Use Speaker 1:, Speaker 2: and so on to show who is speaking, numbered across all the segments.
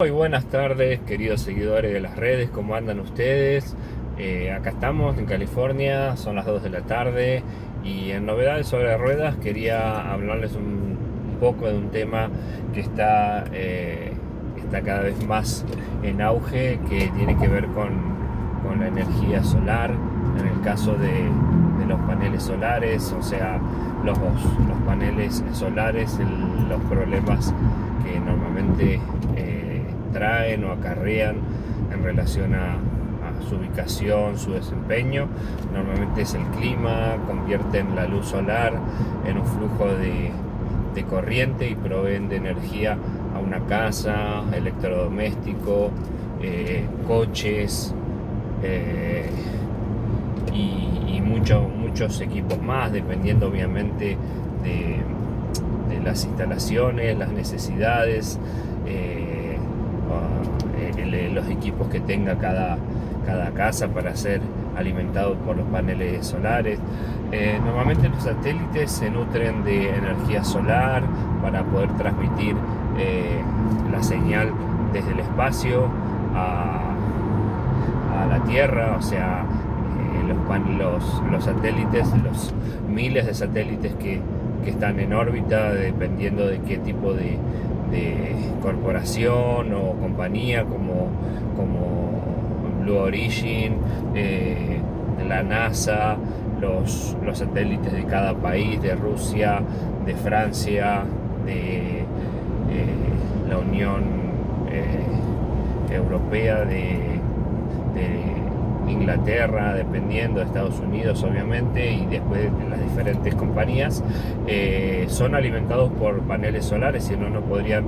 Speaker 1: Muy buenas tardes, queridos seguidores de las redes, ¿cómo andan ustedes? Acá estamos en California, son las 2 de la tarde y en novedades sobre ruedas quería hablarles un poco de un tema que está cada vez más en auge, que tiene que ver con la energía solar, en el caso de los paneles solares, o sea, los paneles solares, los problemas que normalmente traen o acarrean en relación a su ubicación, su desempeño. Normalmente es el clima, convierten la luz solar en un flujo de corriente y proveen de energía a una casa, electrodoméstico, coches y muchos equipos más, dependiendo obviamente de las instalaciones, las necesidades, los equipos que tenga cada casa para ser alimentado por los paneles solares. Normalmente los satélites se nutren de energía solar para poder transmitir la señal desde el espacio a la Tierra, o sea, los satélites, los miles de satélites que están en órbita, dependiendo de qué tipo de corporación o compañía, como Blue Origin, la NASA, los satélites de cada país, de Rusia, de Francia, de la Unión Europea, de Inglaterra, dependiendo de Estados Unidos obviamente, y después de las diferentes compañías, son alimentados por paneles solares, si no podrían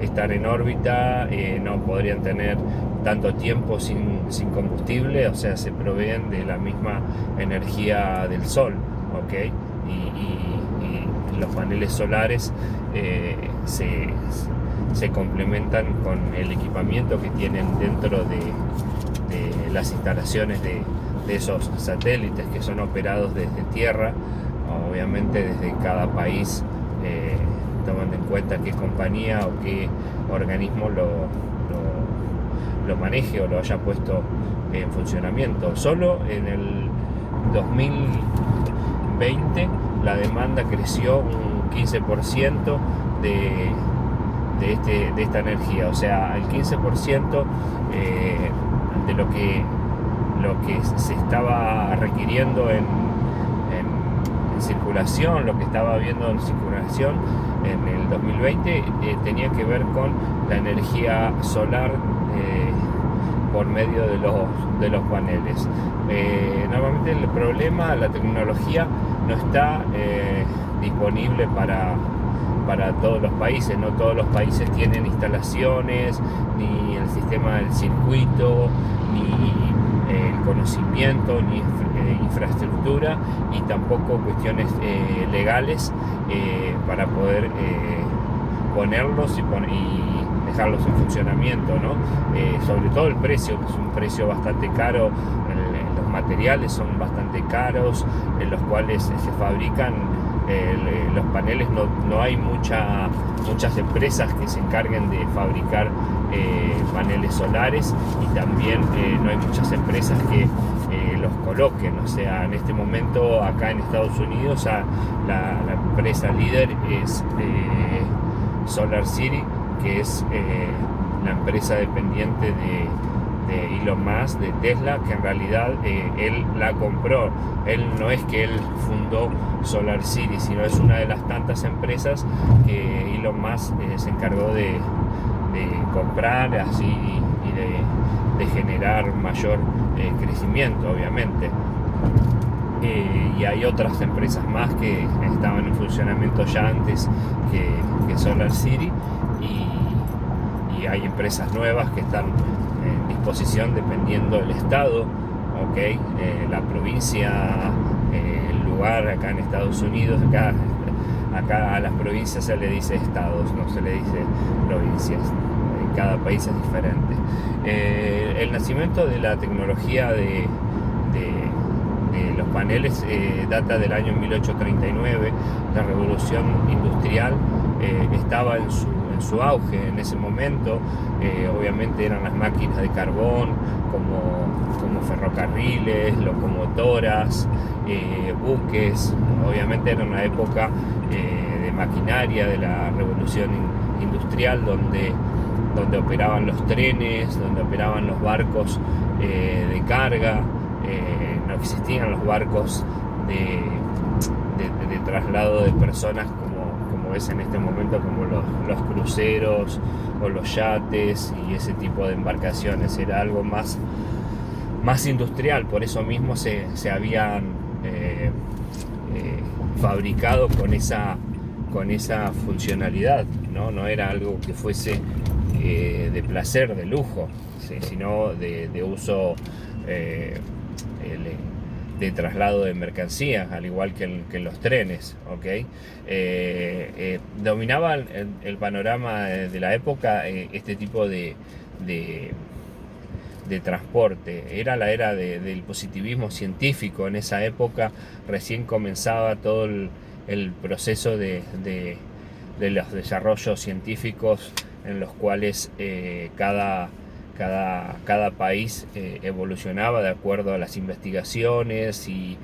Speaker 1: estar en órbita, no podrían tener tanto tiempo sin combustible, o sea, se proveen de la misma energía del sol, ¿ok? Y los paneles solares se complementan con el equipamiento que tienen dentro de las instalaciones de esos satélites, que son operados desde tierra, obviamente desde cada país, tomando en cuenta qué compañía o qué organismo lo maneje o lo haya puesto en funcionamiento. Solo en el 2020 la demanda creció un 15% de esta energía, o sea, el 15% de lo que se estaba requiriendo en circulación, lo que estaba habiendo en circulación en el 2020, tenía que ver con la energía solar por medio de los paneles. Normalmente el problema, la tecnología no está disponible para todos los países. No todos los países tienen instalaciones, ni el sistema del circuito, ni el conocimiento, ni infraestructura, y tampoco cuestiones legales para poder ponerlos y dejarlos en funcionamiento, ¿no? Sobre todo el precio, que es un precio bastante caro. Los materiales son bastante caros, en los cuales se fabrican los paneles. No hay muchas empresas que se encarguen de fabricar paneles solares, y también no hay muchas empresas que los coloquen. O sea, en este momento acá en Estados Unidos la empresa líder es SolarCity, que es la empresa dependiente de Elon Musk, de Tesla, que en realidad él la compró. Él no es que él fundó SolarCity, sino es una de las tantas empresas que Elon Musk se encargó de comprar así, y de generar mayor crecimiento, obviamente. Y hay otras empresas más que estaban en funcionamiento ya antes que SolarCity, y hay empresas nuevas que están en disposición dependiendo del estado, ¿okay? La provincia, el lugar. Acá en Estados Unidos, acá a las provincias se le dice estados, no se le dice provincias. En cada país es diferente. El nacimiento de la tecnología de los paneles data del año 1839. La revolución industrial estaba en en su auge en ese momento. Obviamente eran las máquinas de carbón, como ferrocarriles, locomotoras, buques. Obviamente era una época de maquinaria, de la revolución industrial, donde operaban los trenes, donde operaban los barcos de carga. No existían los barcos de traslado de personas como es en este momento, como los cruceros o los yates y ese tipo de embarcaciones. Era algo más industrial, por eso mismo se habían fabricado con esa funcionalidad, no era algo que fuese de placer, de lujo, sino de uso de traslado de mercancías, al igual que los trenes, ¿okay? Dominaba el panorama de la época este tipo de transporte. Era la era del positivismo científico. En esa época recién comenzaba todo el proceso de los desarrollos científicos, en los cuales cada país evolucionaba de acuerdo a las investigaciones y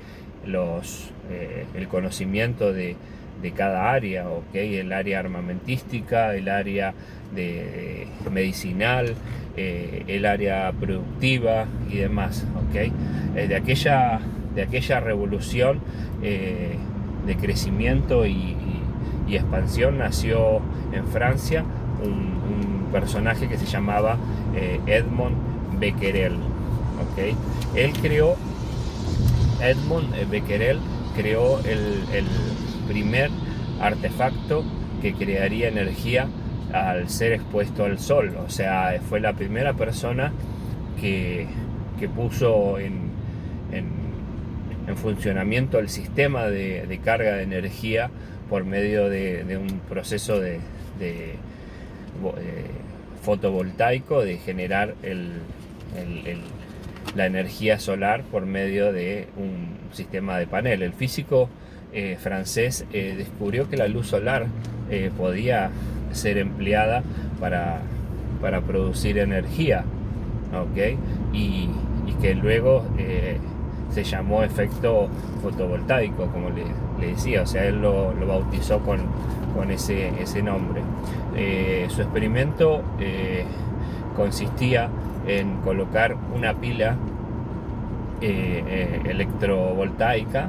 Speaker 1: el conocimiento de cada área, ¿okay? El área armamentística, el área medicinal, el área productiva y demás, ¿okay? De aquella revolución de crecimiento y expansión nació en Francia un personaje que se llamaba Edmond Becquerel, ¿okay? Edmond Becquerel creó el primer artefacto que crearía energía al ser expuesto al sol. O sea, fue la primera persona que puso en funcionamiento el sistema de carga de energía por medio de un proceso de fotovoltaico, de generar la energía solar por medio de un sistema de panel. El físico francés descubrió que la luz solar podía ser empleada para producir energía, ¿okay? Y que luego se llamó efecto fotovoltaico, como le decía. O sea, él lo bautizó con ese nombre. Su experimento consistía en colocar una pila electrovoltaica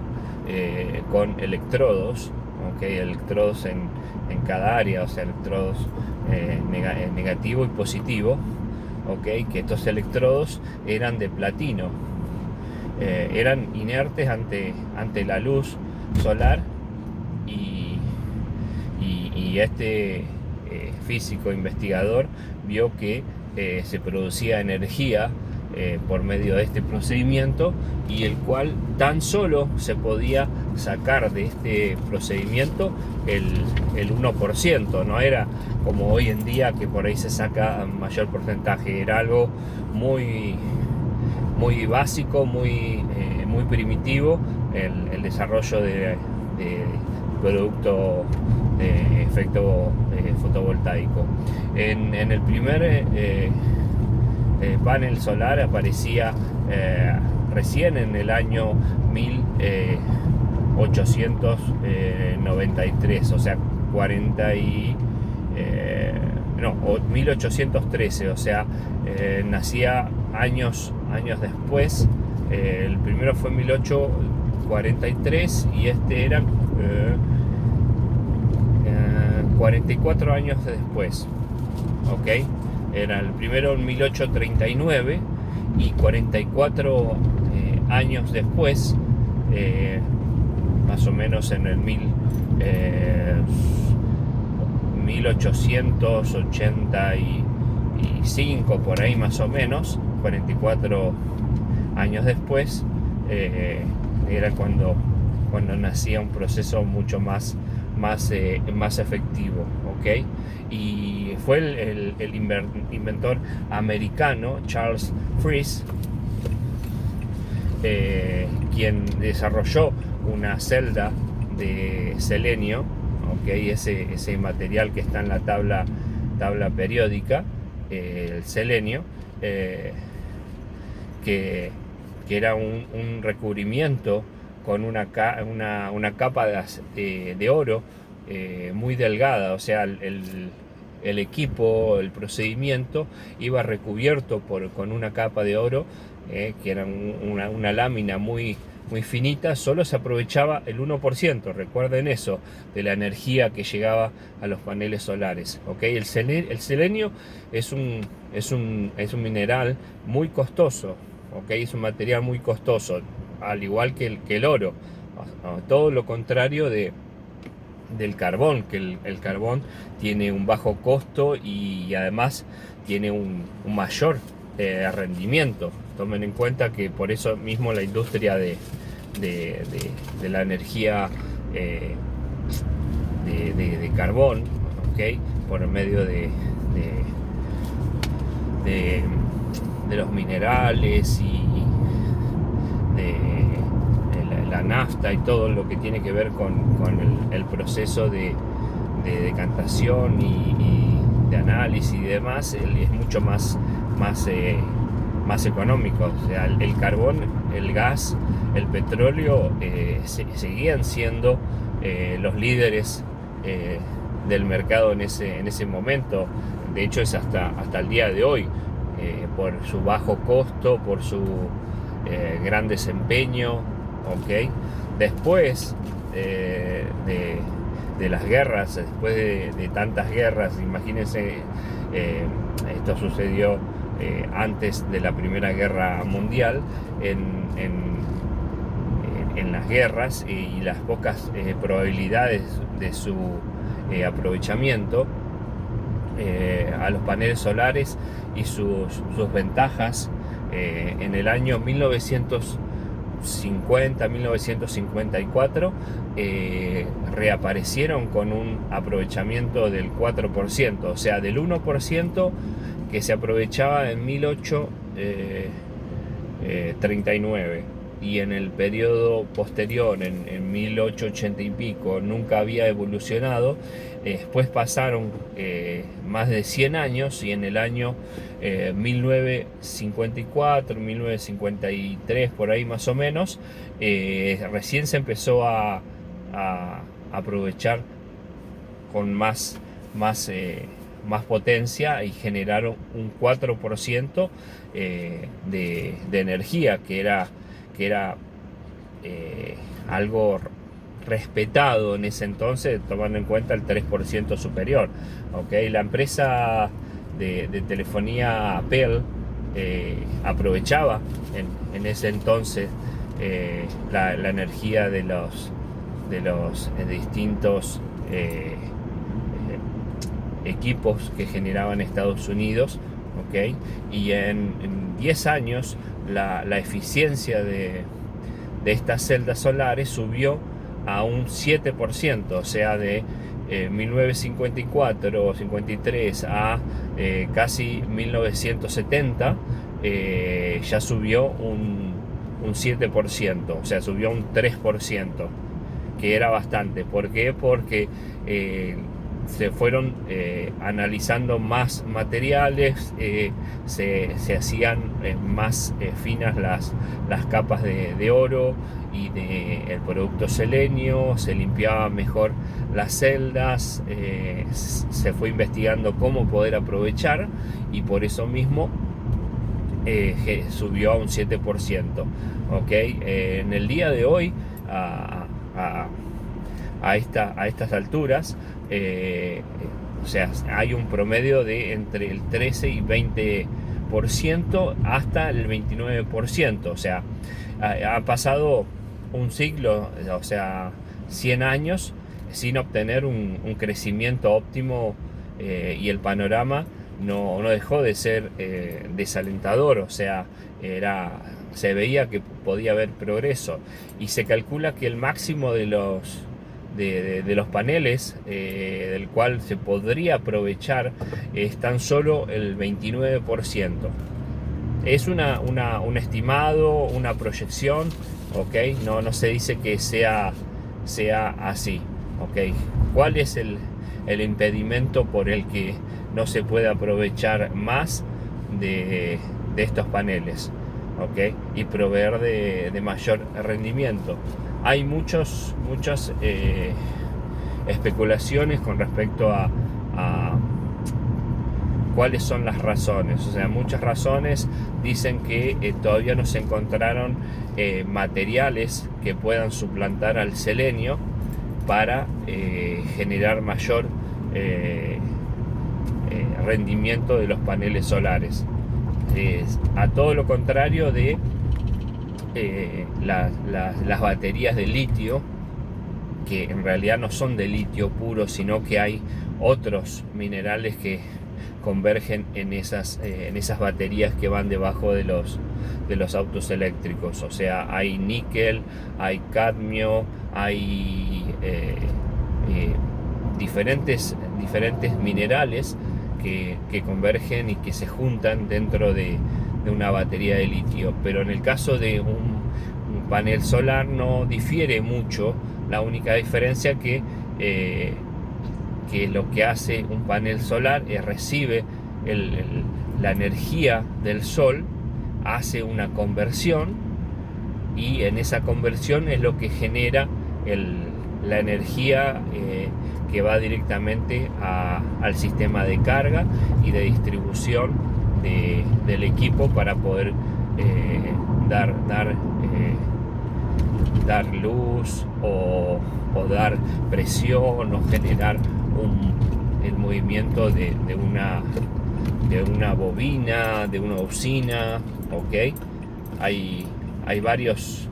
Speaker 1: con electrodos, ¿okay? Electrodos en cada área, o sea, electrodos negativo y positivo, ¿okay? Que estos electrodos eran de platino, eran inertes ante la luz solar, y este físico investigador vio que se producía energía por medio de este procedimiento, y el cual tan solo se podía sacar de este procedimiento el 1%, no era como hoy en día, que por ahí se saca mayor porcentaje. Era algo muy básico, muy primitivo, el desarrollo de producto de efecto fotovoltaico. En el primer panel solar aparecía recién en el año 1893, o sea, 1813, o sea, nacía años después. El primero fue en 1843 y este era 44 años después, ¿ok? Era el primero en 1839 y 44 años después, más o menos en el 1885, por ahí más o menos, 44 años después, era cuando nacía un proceso mucho más efectivo, ¿ok? Y fue el inventor americano Charles Friis quien desarrolló una celda de selenio, ¿ok? Ese material que está en la tabla tabla periódica, el selenio, que era un recubrimiento con una capa de oro muy delgada. O sea, el equipo, el procedimiento iba recubierto con una capa de oro, que era una lámina muy finita. Solo se aprovechaba el 1%, recuerden eso, de la energía que llegaba a los paneles solares. ¿Okay? El selenio es un mineral muy costoso. ¿Okay? Es un material muy costoso, al igual que el oro. Todo lo contrario del carbón, que el carbón tiene un bajo costo y además tiene un mayor rendimiento. Tomen en cuenta que por eso mismo la industria de la energía de carbón, ¿okay? Por medio de los minerales y de la nafta y todo lo que tiene que ver con el proceso de decantación y de análisis y demás, es mucho más económico. O sea, el carbón, el gas, el petróleo seguían siendo los líderes del mercado en ese momento. De hecho, es hasta el día de hoy, por su bajo costo, por su gran desempeño. ¿Okay? Después de las guerras, después de tantas guerras, imagínense, esto sucedió antes de la Primera Guerra Mundial, en las guerras y las pocas probabilidades de su aprovechamiento, a los paneles solares y sus ventajas. En el año 1954 reaparecieron con un aprovechamiento del 4%, o sea, del 1% que se aprovechaba en 1839, y en el periodo posterior, en 1880 y pico, nunca había evolucionado. Después pasaron más de 100 años, y en el año 1954, 1953, por ahí más o menos, recién se empezó a aprovechar con más potencia, y generaron un 4% de energía, que era algo respetado en ese entonces, tomando en cuenta el 3% superior. ¿Okay? La empresa de telefonía Bell aprovechaba en ese entonces la energía de los distintos equipos que generaban Estados Unidos. ¿Okay? Y en 10 años la eficiencia de estas celdas solares subió a un 7%, o sea, de 1954 o 53 a casi 1970, ya subió un 7%, o sea, subió un 3%, que era bastante. ¿Por qué? Porque se fueron analizando más materiales, se hacían más finas las capas de oro y del producto selenio, se limpiaban mejor las celdas, se fue investigando cómo poder aprovechar, y por eso mismo subió a un 7%. ¿Okay? En el día de hoy, a estas alturas, o sea, hay un promedio de entre el 13 y 20% hasta el 29%. O sea, ha pasado un siglo, o sea, 100 años sin obtener un crecimiento óptimo, y el panorama no dejó de ser desalentador. O sea, se veía que podía haber progreso, y se calcula que el máximo de los paneles del cual se podría aprovechar es tan solo el 29%. Es un estimado, una proyección, ¿okay? No se dice que sea así, ¿okay? ¿Cuál es el impedimento por el que no se puede aprovechar más de estos paneles, ¿ok? Y proveer de mayor rendimiento. Hay muchas especulaciones con respecto a cuáles son las razones. O sea, muchas razones dicen que todavía no se encontraron materiales que puedan suplantar al selenio para generar mayor rendimiento de los paneles solares. A todo lo contrario de las baterías de litio, que en realidad no son de litio puro, sino que hay otros minerales que convergen en esas baterías que van debajo de los autos eléctricos. O sea, hay níquel, hay cadmio, hay diferentes minerales que convergen y que se juntan dentro de una batería de litio. Pero en el caso de un panel solar no difiere mucho. La única diferencia que lo que hace un panel solar es recibe la energía del sol, hace una conversión, y en esa conversión es lo que genera la energía que va directamente al sistema de carga y de distribución del equipo para poder dar luz o dar presión o generar el movimiento de una bobina, de una bocina, ¿ok? Hay varios,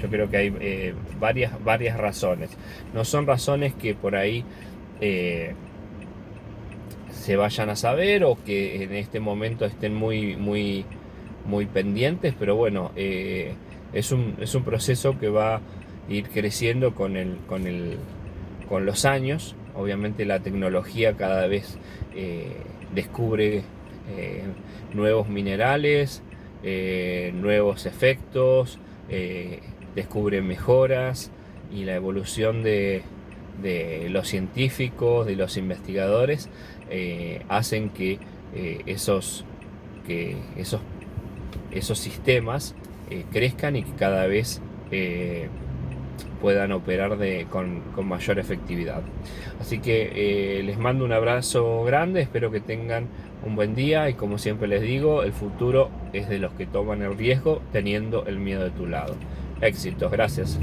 Speaker 1: yo creo que hay varias razones. No son razones que por ahí se vayan a saber o que en este momento estén muy pendientes, pero bueno, es un proceso que va a ir creciendo con los años. Obviamente la tecnología cada vez descubre nuevos minerales, nuevos efectos, descubre mejoras, y la evolución de los científicos, de los investigadores, hacen que esos sistemas crezcan y que cada vez puedan operar con mayor efectividad. Así que les mando un abrazo grande, espero que tengan un buen día, y como siempre les digo, el futuro es de los que toman el riesgo teniendo el miedo de tu lado. Éxitos, gracias.